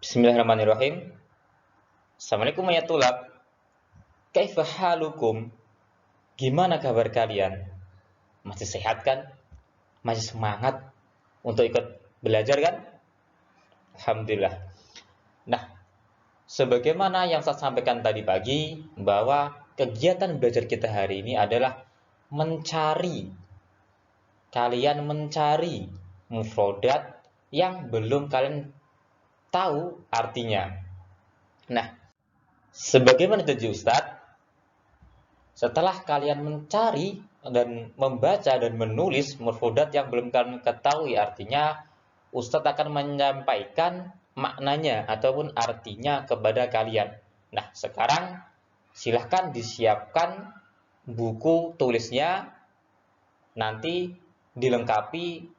Bismillahirrahmanirrahim. Assalamualaikum ya tulab. Kaifa halukum? Gimana kabar kalian? Masih sehat kan? Masih semangat untuk ikut belajar kan? Alhamdulillah. Nah, sebagaimana yang saya sampaikan tadi pagi, bahwa kegiatan belajar kita hari ini adalah mencari. Kalian mencari mufrodat yang belum kalian tahu artinya. Nah, sebagaimana tujuh Ustadz, setelah kalian mencari dan membaca dan menulis mufrodat yang belum kalian ketahui artinya, Ustadz akan menyampaikan maknanya ataupun artinya kepada kalian. Nah, sekarang silahkan disiapkan buku tulisnya, nanti dilengkapi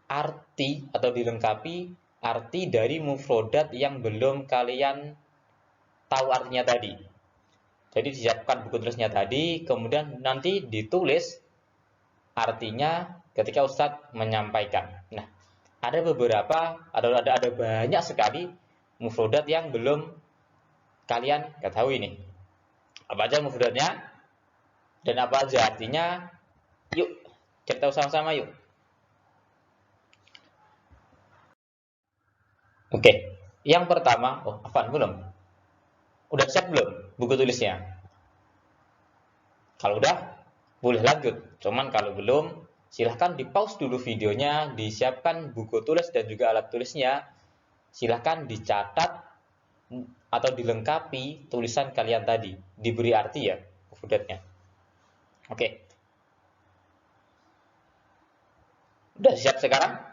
arti dari mufrodat yang belum kalian tahu artinya tadi. Jadi disiapkan buku tulisnya tadi, kemudian nanti ditulis artinya ketika Ustadz menyampaikan. Nah, ada banyak sekali mufrodat yang belum kalian ketahui nih. Apa aja mufrodatnya dan apa aja artinya? Yuk, kita tahu sama-sama yuk. Oke, yang pertama, apaan belum? Udah siap belum buku tulisnya? Kalau udah, boleh lanjut. Cuman kalau belum, silahkan di pause dulu videonya, disiapkan buku tulis dan juga alat tulisnya. Silahkan dicatat atau dilengkapi tulisan kalian tadi, diberi arti ya mufrodatnya. Oke, udah siap sekarang?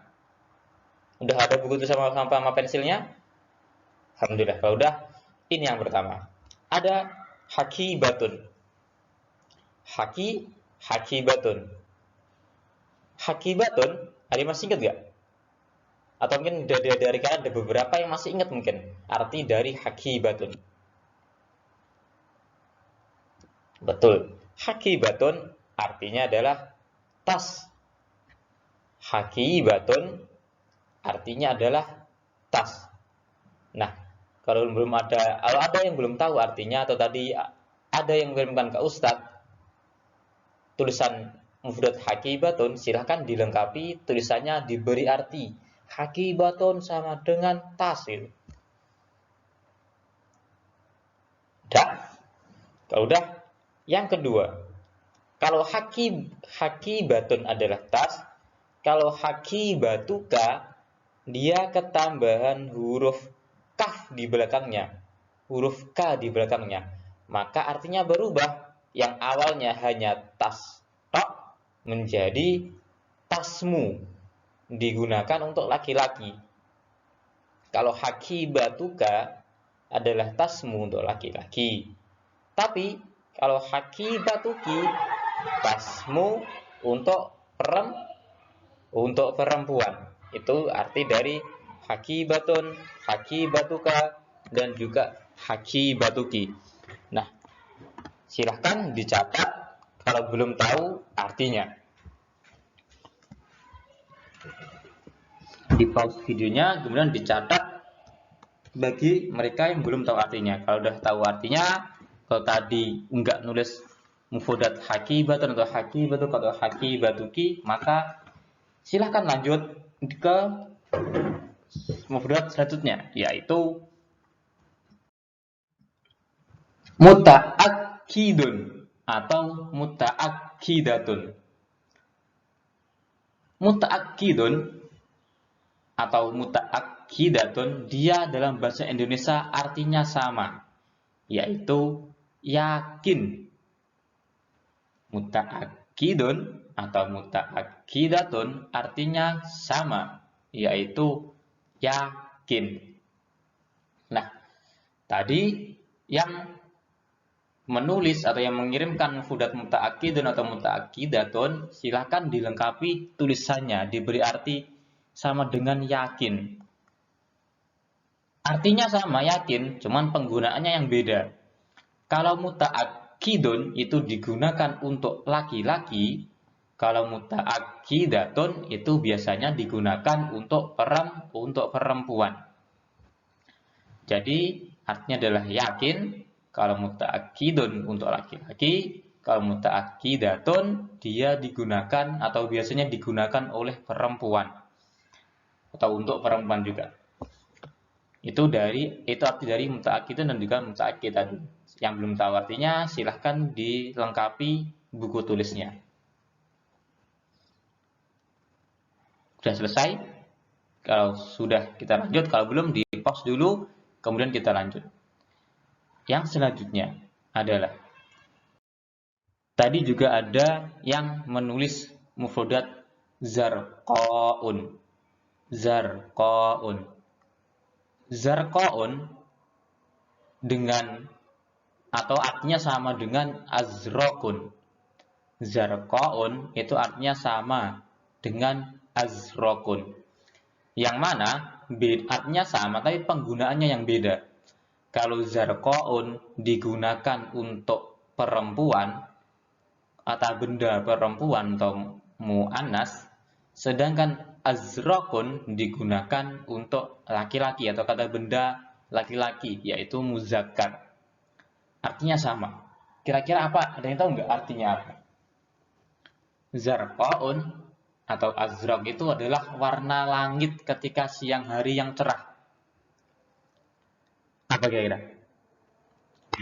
Udah ada buku tulis sama pensilnya? Alhamdulillah. Kalau udah, ini yang pertama. Ada hakibatun. Hakibatun. Hakibatun, ada yang masih ingat gak? Atau mungkin dari kalian ada beberapa yang masih ingat mungkin arti dari hakibatun. Betul. Hakibatun artinya adalah tas. Hakibatun artinya adalah tas. Nah, kalau ada yang belum tahu artinya atau tadi ada yang mengirimkan ke Ustadz tulisan mufrodat hakibatun, silahkan dilengkapi tulisannya, diberi arti. Hakibatun sama dengan tas itu. Udah? Kalau udah, yang kedua. Kalau hakibatun adalah tas, kalau hakibatuka dia ketambahan huruf kaf di belakangnya, huruf k di belakangnya, maka artinya berubah. Yang awalnya hanya tas tok menjadi tasmu, digunakan untuk laki-laki. Kalau hakibatuka adalah tasmu untuk laki-laki. Tapi kalau hakibatuki tasmu untuk perempuan. Itu arti dari hakibatun, hakibatuka, dan juga hakibatuki. Nah, silahkan dicatat kalau belum tahu artinya. Di pause videonya, kemudian dicatat bagi mereka yang belum tahu artinya. Kalau udah tahu artinya, kalau tadi enggak nulis mufrodat hakibatun atau hakibatu atau hakibatuki, maka silahkan lanjut ke mufrodat selanjutnya, yaitu muta'akkidun atau muta'akkidatun. Muta'akkidun atau muta'akkidatun, dia dalam bahasa Indonesia artinya sama, yaitu yakin. Muta'akkidun atau muta'akkidatun artinya sama, yaitu yakin. Nah, tadi yang menulis atau yang mengirimkan mufrodat muta'akkidun atau muta'akkidatun, silahkan dilengkapi tulisannya, diberi arti sama dengan yakin. Artinya sama, yakin, cuman penggunaannya yang beda. Kalau muta'akkidun itu digunakan untuk laki-laki, kalau muta'akkidatun itu biasanya digunakan untuk perempuan. Jadi artinya adalah yakin. Kalau muta'akkidun untuk laki-laki, kalau muta'akkidatun dia digunakan atau biasanya digunakan oleh perempuan atau untuk perempuan juga. Itu arti dari muta'akkidun dan juga muta'akkidatun. Yang belum tahu artinya silahkan dilengkapi buku tulisnya. Sudah selesai? Kalau sudah kita lanjut, kalau belum di pause dulu, kemudian kita lanjut. Yang selanjutnya adalah tadi juga ada yang menulis mufradat zarqaun. Zarqaun. Zarqaun dengan atau artinya sama dengan azraqun. Zarqaun itu artinya sama dengan azraqun. Yang mana artinya sama tapi penggunaannya yang beda. Kalau zarqaun digunakan untuk perempuan atau benda perempuan atau mu'annas, sedangkan azraqun digunakan untuk laki-laki atau kata benda laki-laki, yaitu muzakkar. Artinya sama. Kira-kira apa? Ada yang tahu nggak artinya apa? Zarqaun atau azraq itu adalah warna langit ketika siang hari yang cerah. Apa kira-kira?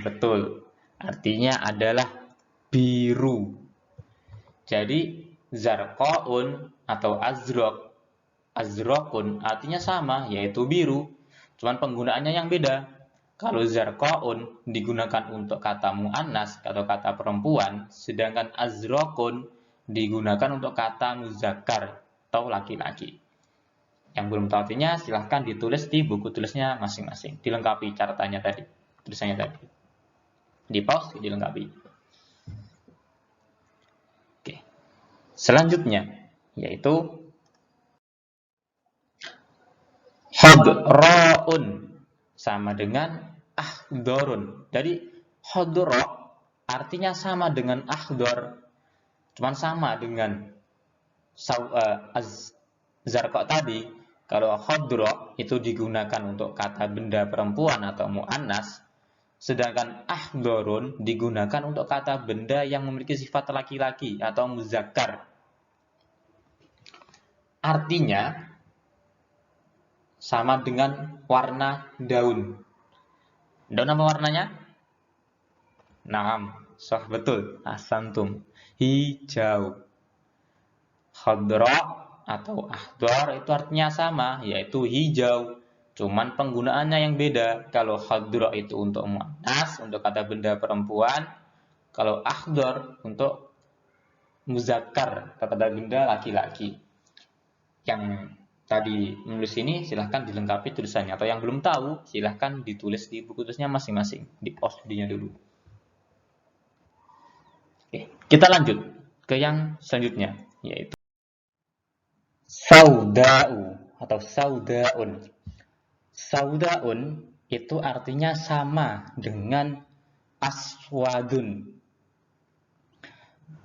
Betul. Artinya adalah biru. Jadi zarqaun atau azraqun artinya sama, yaitu biru. Cuman penggunaannya yang beda. Kalau zarqaun digunakan untuk kata mu'annas atau kata perempuan, sedangkan azraqun digunakan untuk kata muzakkar atau laki-laki. Yang belum tahu artinya silahkan ditulis di buku tulisnya masing-masing. Dilengkapi catatannya tadi, tulisannya tadi. Di pause, dilengkapi. Oke. Selanjutnya yaitu hadra'un sama dengan ahdorun. Jadi hadra artinya sama dengan ahdor, cuman sama dengan zarqa tadi. Kalau hadra itu digunakan untuk kata benda perempuan atau mu'annas, sedangkan ahdorun digunakan untuk kata benda yang memiliki sifat laki-laki atau muzakkar. Artinya sama dengan warna daun. Daun apa warnanya? Naam, sah betul. Ahsantum. Hijau. Khadra atau ahdar itu artinya sama, yaitu hijau. Cuman penggunaannya yang beda. Kalau khadra itu untuk muannas, untuk kata benda perempuan. Kalau ahdar untuk muzakkar, kata benda laki-laki. Yang tadi menulis ini silahkan dilengkapi tulisannya, atau yang belum tahu silahkan ditulis di buku tulisnya masing-masing, di pause videonya dulu. Oke, kita lanjut ke yang selanjutnya, yaitu sauda'u atau saudaun. Saudaun itu artinya sama dengan aswadun.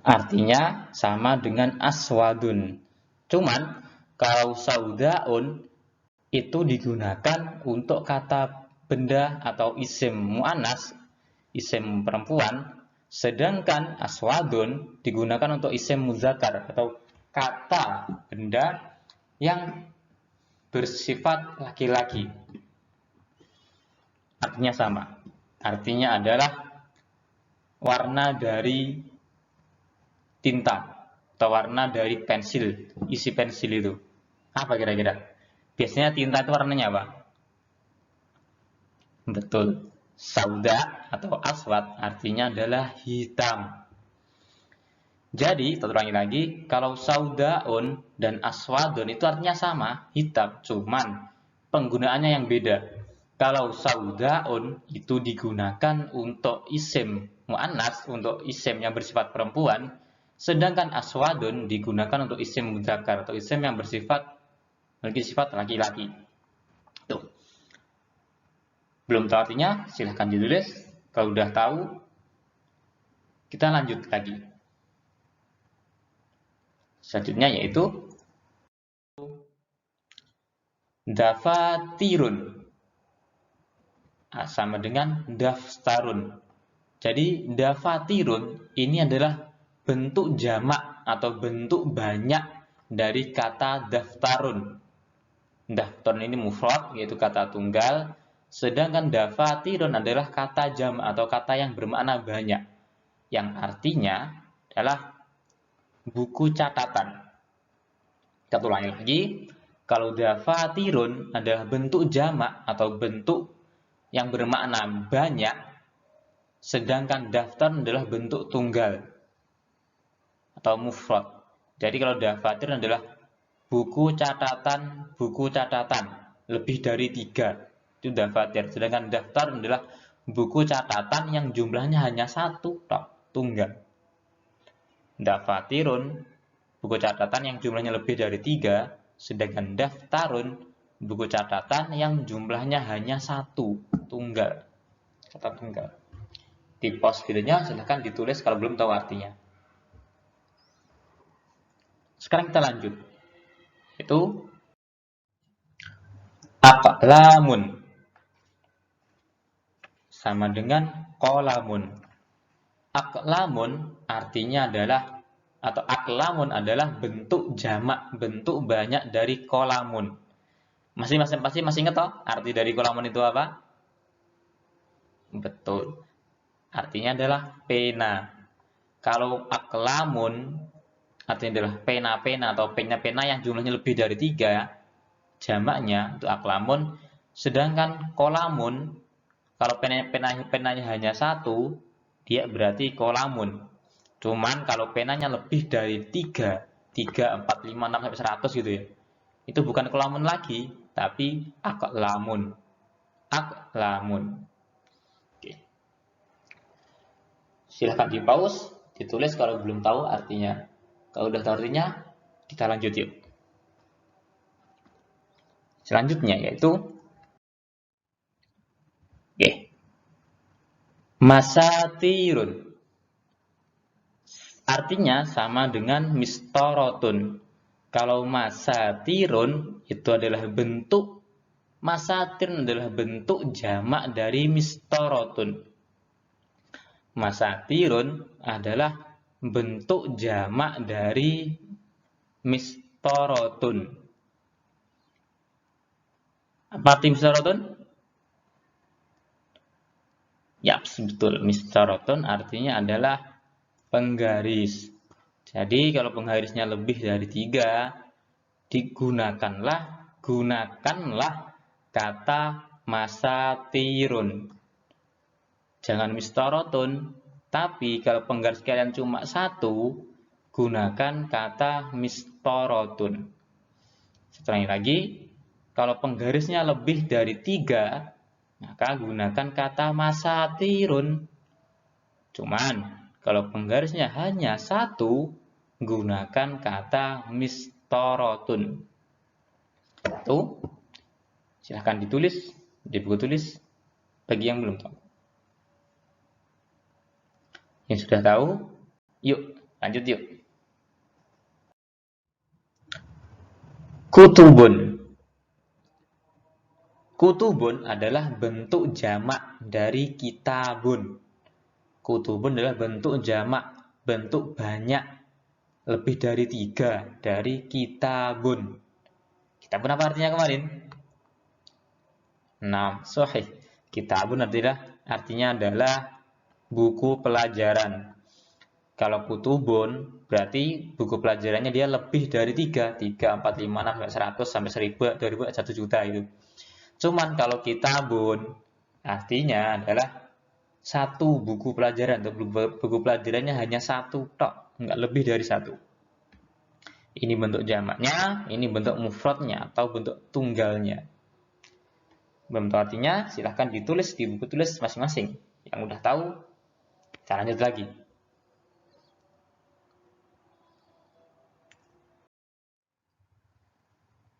Artinya sama dengan aswadun. Cuman kalau saudaun itu digunakan untuk kata benda atau isim mu'annas, isim perempuan, sedangkan aswadun digunakan untuk isim muzakkar atau kata benda yang bersifat laki-laki. Artinya sama. Artinya adalah warna dari tinta atau warna dari pensil, isi pensil itu. Apa kira-kira? Biasanya tinta itu warnanya apa? Betul. Sauda atau aswad artinya adalah hitam. Jadi, kita ulangi lagi, kalau saudaun dan aswadun itu artinya sama, hitam, cuman penggunaannya yang beda. Kalau saudaun itu digunakan untuk isim mu'annas, untuk isim yang bersifat perempuan, sedangkan aswadun digunakan untuk isim mudzakkar atau isim yang memiliki sifat laki-laki. Tuh. Belum tahu artinya, silahkan ditulis. Kalau udah tahu, kita lanjut lagi. Selanjutnya yaitu dafatirun. sama dengan daftarun. Jadi dafatirun ini adalah bentuk jamak atau bentuk banyak dari kata daftarun. Daftarun ini mufrad, yaitu kata tunggal, sedangkan dafatirun adalah kata jamak atau kata yang bermakna banyak, yang artinya adalah buku catatan. Kita ulangi lagi, kalau dafatirun adalah bentuk jamak atau bentuk yang bermakna banyak, sedangkan daftar adalah bentuk tunggal atau mufrad. Jadi kalau dafatir adalah buku catatan lebih dari 3, itu dafatir. Sedangkan daftar adalah buku catatan yang jumlahnya hanya 1 tok, tunggal. Dafatirun buku catatan yang jumlahnya lebih dari 3, sedangkan daftarun buku catatan yang jumlahnya hanya 1, tunggal. Kata tunggal. Di pause videonya silahkan ditulis kalau belum tahu artinya. Sekarang kita lanjut. Itu aqlamun sama dengan qalamun. Aqlamun artinya adalah, atau aqlamun adalah bentuk jamak, bentuk banyak dari qalamun. Pasti masih ingat toh arti dari qalamun itu apa? Betul. Artinya adalah pena. Kalau aqlamun artinya adalah pena-pena atau pena-pena yang jumlahnya lebih dari 3, jamaknya itu aqlamun. Sedangkan qalamun, kalau penanya hanya 1, dia berarti qalamun. Cuman kalau penanya lebih dari 3, 4, 5, 6 sampai 100 gitu ya, itu bukan qalamun lagi, tapi aqlamun. Aqlamun. Silahkan di pause, ditulis kalau belum tahu artinya. Kalau udah tahu artinya, kita lanjut yuk. Selanjutnya yaitu masatirun. Artinya sama dengan mistorotun. Kalau masatirun itu adalah bentuk, masatirun adalah bentuk jamak dari mistorotun. Masatirun adalah bentuk jamak dari mistorotun. Apa arti mistorotun? Ya, betul. Mistorotun artinya adalah penggaris. Jadi kalau penggarisnya lebih dari 3, gunakanlah kata masatirun. Jangan mistorotun, tapi kalau penggaris kalian cuma 1, gunakan kata mistorotun. Setelah lagi, kalau penggarisnya lebih dari 3, maka gunakan kata masatirun. Cuman, kalau penggarisnya hanya 1, gunakan kata mistorotun. Itu, silahkan ditulis di buku tulis bagi yang belum tahu. Yang sudah tahu, yuk lanjut yuk. Kutubun. Kutubun adalah bentuk jamak dari kitabun. Kutubun adalah bentuk jamak, bentuk banyak, lebih dari 3 dari kitabun. Kitabun apa artinya kemarin? Nah, sahih. Kitabun artinya adalah buku pelajaran. Kalau kutubun berarti buku pelajarannya dia lebih dari 3, 4, 5, 6, 100, sampai 1000, 2000, 1 juta itu. Cuman kalau kitabun artinya adalah 1 buku pelajaran, atau buku pelajarannya hanya 1 tok, enggak lebih dari 1. Ini bentuk jamaknya, ini bentuk mufradnya atau bentuk tunggalnya. Belum tahu artinya, silahkan ditulis di buku tulis masing-masing. Yang udah tahu, kita lanjut lagi.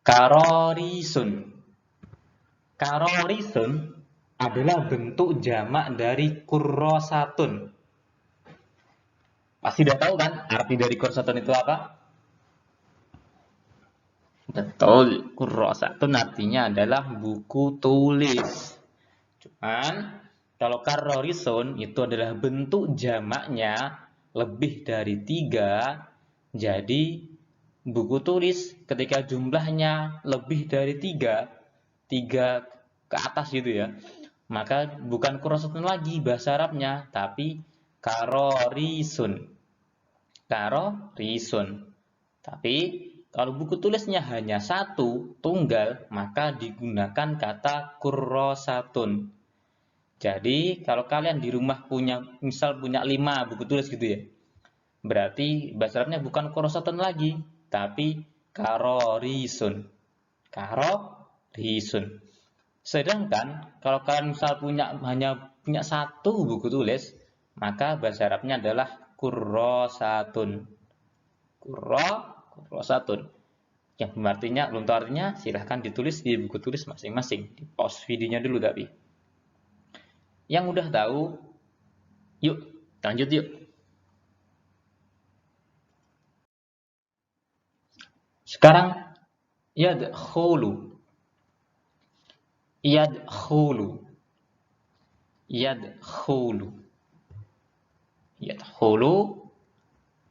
Karorisun. Karorisun adalah bentuk jamak dari kurrosatun. Pasti udah tahu kan arti dari kurrosatun itu apa? Betul, kurrosatun artinya adalah buku tulis. Cuman kalau karorison itu adalah bentuk jamaknya lebih dari 3, jadi buku tulis ketika jumlahnya lebih dari 3 ke atas gitu ya, maka bukan kurosatun lagi bahasa Arabnya, tapi karorisun. Tapi kalau buku tulisnya hanya 1 tunggal, maka digunakan kata kurrosatun. Jadi kalau kalian di rumah punya 5 buku tulis gitu ya, berarti bahasa Arabnya bukan kurrosatun lagi, tapi karorisun. Sedangkan kalau kalian hanya punya 1 buku tulis, maka bahasa Arabnya adalah kurrosatun. Kurrosatun. Yang artinya belum tahu artinya, silahkan ditulis di buku tulis masing-masing. Di pause videonya dulu tapi. Yang udah tahu, yuk lanjut yuk. Sekarang yadkhulu. Yadkhulu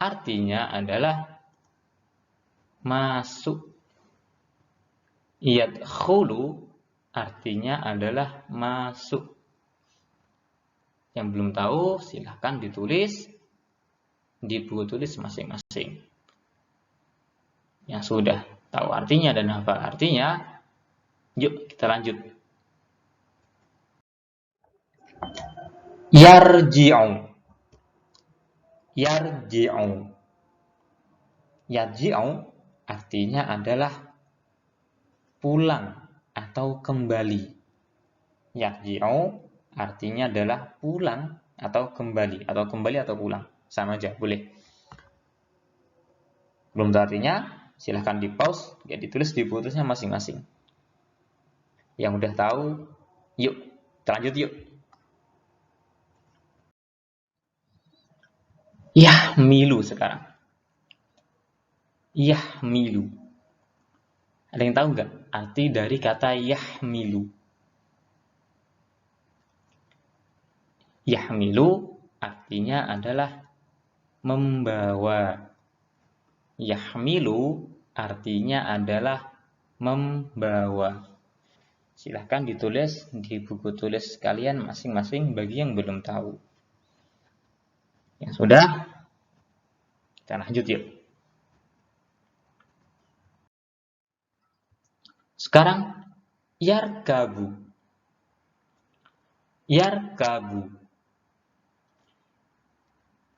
artinya adalah masuk. Yadkhulu artinya adalah masuk. Yang belum tahu silahkan ditulis di buku tulis masing-masing. Yang sudah tahu artinya dan hafal artinya, yuk kita lanjut. Yarji'u. Yarji'u artinya adalah pulang atau kembali. Yarji'u artinya adalah pulang atau kembali, atau pulang. Sama aja, boleh. Belum tahu artinya, silahkan di pause, ya ditulis di buku tulisnya masing-masing. Yang udah tahu, yuk kita lanjut yuk. Yahmilu sekarang. Yahmilu. Ada yang tahu nggak arti dari kata yahmilu? Yahmilu artinya adalah membawa. Yahmilu artinya adalah membawa. Silahkan ditulis di buku tulis kalian masing-masing bagi yang belum tahu. Yang sudah, kita lanjut yuk. Sekarang yarkabu.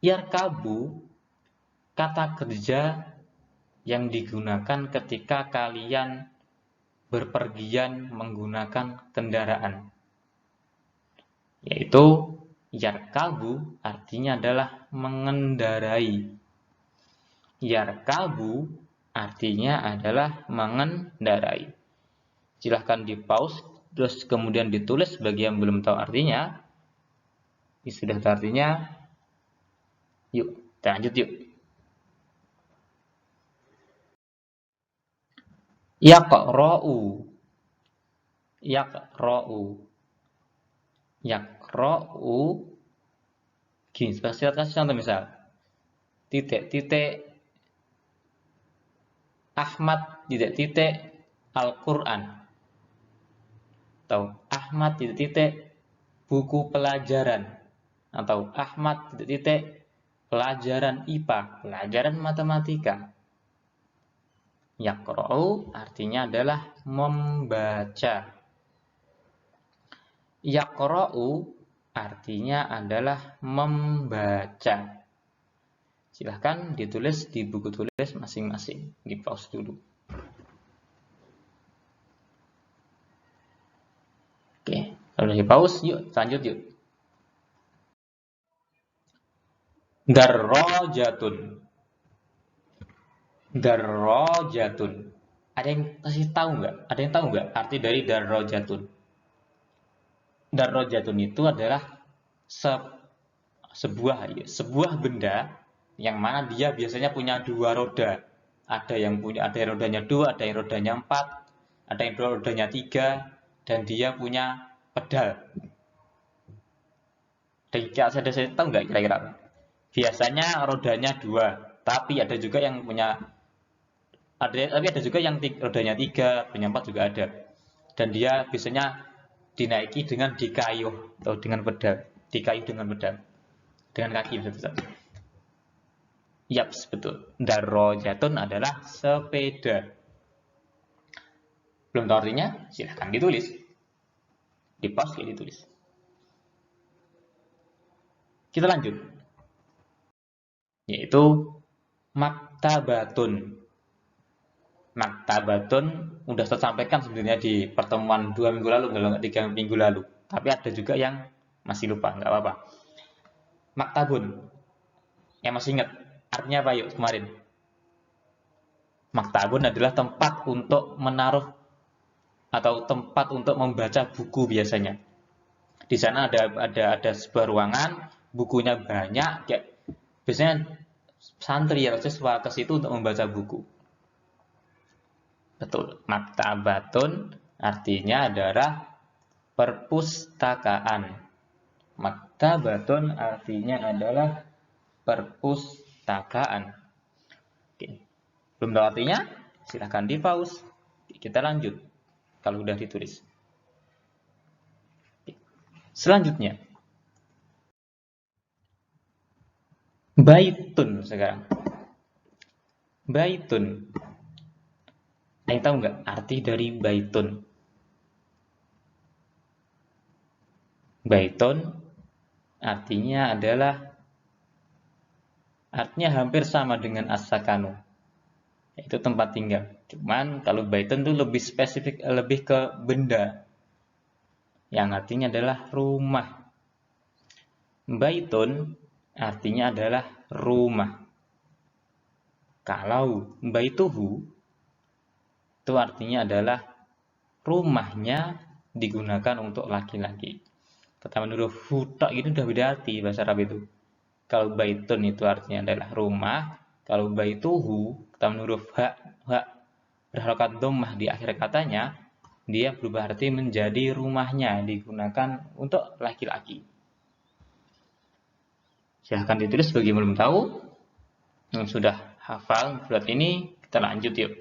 Yarkabu kata kerja yang digunakan ketika kalian berpergian menggunakan kendaraan. Yaitu yarkabu artinya adalah mengendarai. Yarkabu artinya adalah mengendarai. Silahkan di pause, terus kemudian ditulis bagi yang belum tahu artinya. Sudah tahu artinya, yuk kita lanjut yuk. Yaqra'u. Gini, kasih contoh misal. Titik Ahmad titik Al-Quran. Atau Ahmad titik buku pelajaran. Atau Ahmad titik pelajaran IPA, pelajaran matematika. Yaqra'u artinya adalah membaca. Yaqra'u artinya adalah membaca. Silahkan ditulis di buku tulis masing-masing. Di pause dulu. Oke, kalau di pause, yuk lanjut yuk. Darrajatun. Ada yang tahu nggak arti dari darrajatun? Darrajatun itu adalah sebuah benda yang mana dia biasanya punya 2 roda. Ada yang rodanya 2, ada yang rodanya 4, ada yang rodanya 3, dan dia punya pedal. Ada saya tahu nggak kira-kira? Biasanya rodanya 2, tapi ada juga yang rodanya 3, rodanya 4 juga ada. Dan dia biasanya dinaiki dengan dikayuh atau dengan pedal, dikayuh dengan pedal, dengan kaki maksudnya. Yaps, betul. Darajatun adalah sepeda. Belum tahu artinya? Silahkan ditulis. Di pause ya ditulis. Kita lanjut. Yaitu maktabatun. Maktabatun udah saya sampaikan sebenarnya di pertemuan 2 minggu lalu, kalau nggak 3 minggu lalu. Tapi ada juga yang masih lupa, nggak apa-apa. Maktabun. Yang masih ingat, artinya apa yuk kemarin? Maktabun adalah tempat untuk menaruh atau tempat untuk membaca buku biasanya. Di sana ada sebuah ruangan, bukunya banyak, kayak biasanya santri atau siswa ke situ untuk membaca buku. Betul, maktabatun artinya adalah perpustakaan. Maktabatun artinya adalah perpustakaan. Oke. Belum tahu artinya? Silahkan di pause. Kita lanjut kalau udah ditulis. Selanjutnya, baitun sekarang. Baitun. Ada yang tahu nggak arti dari baitun? Baitun artinya hampir sama dengan as-sakanu. Itu tempat tinggal. Cuman kalau baitun itu lebih spesifik, lebih ke benda. Yang artinya adalah rumah. Baitun artinya adalah rumah. Kalau baituhu itu artinya adalah rumahnya digunakan untuk laki-laki. Pertama huruf hutak itu udah beda arti bahasa Arab itu. Kalau baitun itu artinya adalah rumah, kalau baituhu pertama huruf ha berharokat dhammah di akhir katanya, dia berubah arti menjadi rumahnya digunakan untuk laki-laki. Silahkan ditulis bagi yang belum tahu. Yang sudah hafal surat ini, kita lanjut yuk.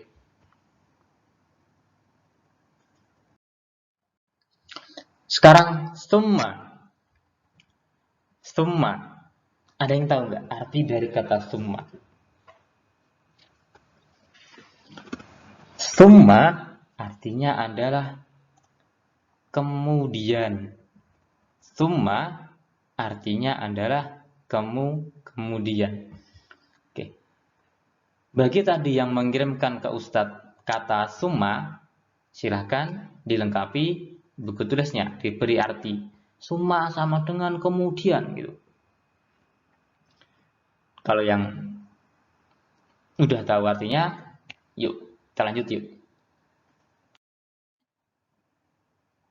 Sekarang summa. Summa. Ada yang tahu nggak arti dari kata summa? Summa artinya adalah kemudian. Summa artinya adalah kemudian. Oke. Bagi tadi yang mengirimkan ke Ustadz kata summa, silahkan dilengkapi buku tulisnya, diberi arti. Summa sama dengan kemudian gitu. Kalau yang udah tahu artinya, yuk kita lanjut yuk.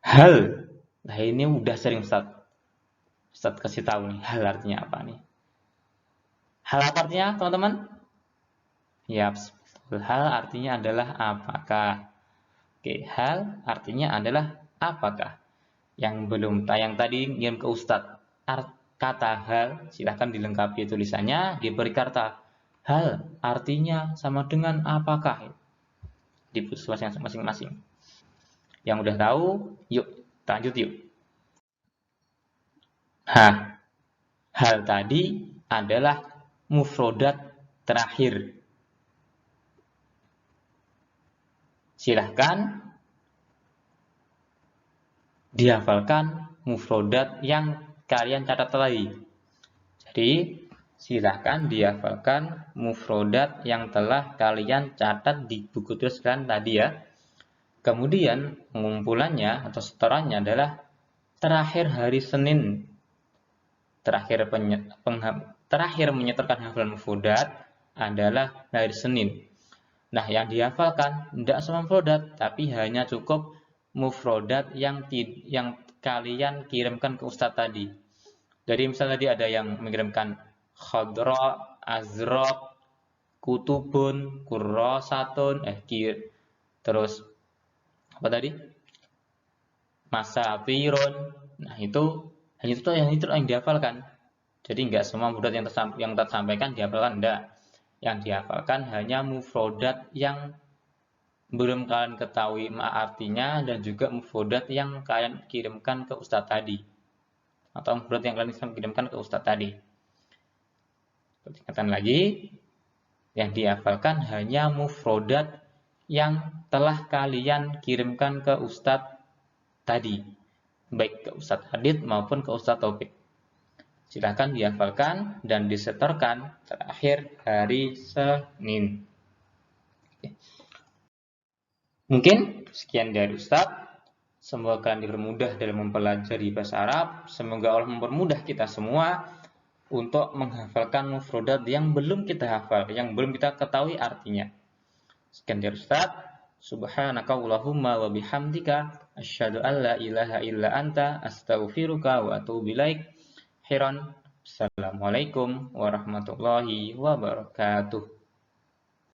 Hal. Nah ini udah sering Ustaz kasih tahu nih, hal artinya apa nih. Hal apa artinya teman-teman? Ya, hal artinya adalah apakah. Oke, hal artinya adalah apakah. Yang belum tayang tadi ngirim ke Ustadz kata hal, silahkan dilengkapi tulisannya, diberi kata hal artinya sama dengan apakah, di puskesmas masing-masing. Yang udah tahu, yuk lanjut yuk. Hal tadi adalah mufrodat terakhir. Silahkan dihafalkan mufrodat yang kalian catat tadi. Jadi silahkan dihafalkan mufrodat yang telah kalian catat di buku tulis kalian tadi ya. Kemudian pengumpulannya atau setorannya adalah terakhir hari Senin. Terakhir menyetorkan hafalan mufrodat adalah hari Senin. Nah, yang dihafalkan tidak semua mufrodat, tapi hanya cukup mufrodat yang kalian kirimkan ke Ustadz tadi. Jadi misalnya tadi ada yang mengirimkan khadra, azraq, kutubun, kurrasatun, terus apa tadi? masafirun. Nah, itu hanya itu yang dihafalkan. Jadi enggak semua mufradat yang tersampaikan dihafalkan, enggak. Yang dihafalkan hanya mufradat yang belum kalian ketahui artinya dan juga mufradat yang kalian kirimkan ke ustadz tadi. Atau mufradat yang kalian kirimkan ke ustadz tadi. Ingatkan lagi, yang dihafalkan hanya mufradat yang telah kalian kirimkan ke ustadz tadi, baik ke Ustadz Hadid maupun ke Ustadz Taufik. Silakan dihafalkan dan disetorkan terakhir hari Senin. Mungkin sekian dari Ustadz. Semoga kalian dipermudah dalam mempelajari bahasa Arab. Semoga Allah mempermudah kita semua untuk menghafalkan mufradat yang belum kita hafal, yang belum kita ketahui artinya. Sekian dari Ustadz. Subhanaka Allahumma wa bihamdika asyhadu an la ilaha illa anta astaghfiruka wa atubu ilaik. Khairan. Assalamualaikum warahmatullahi wabarakatuh.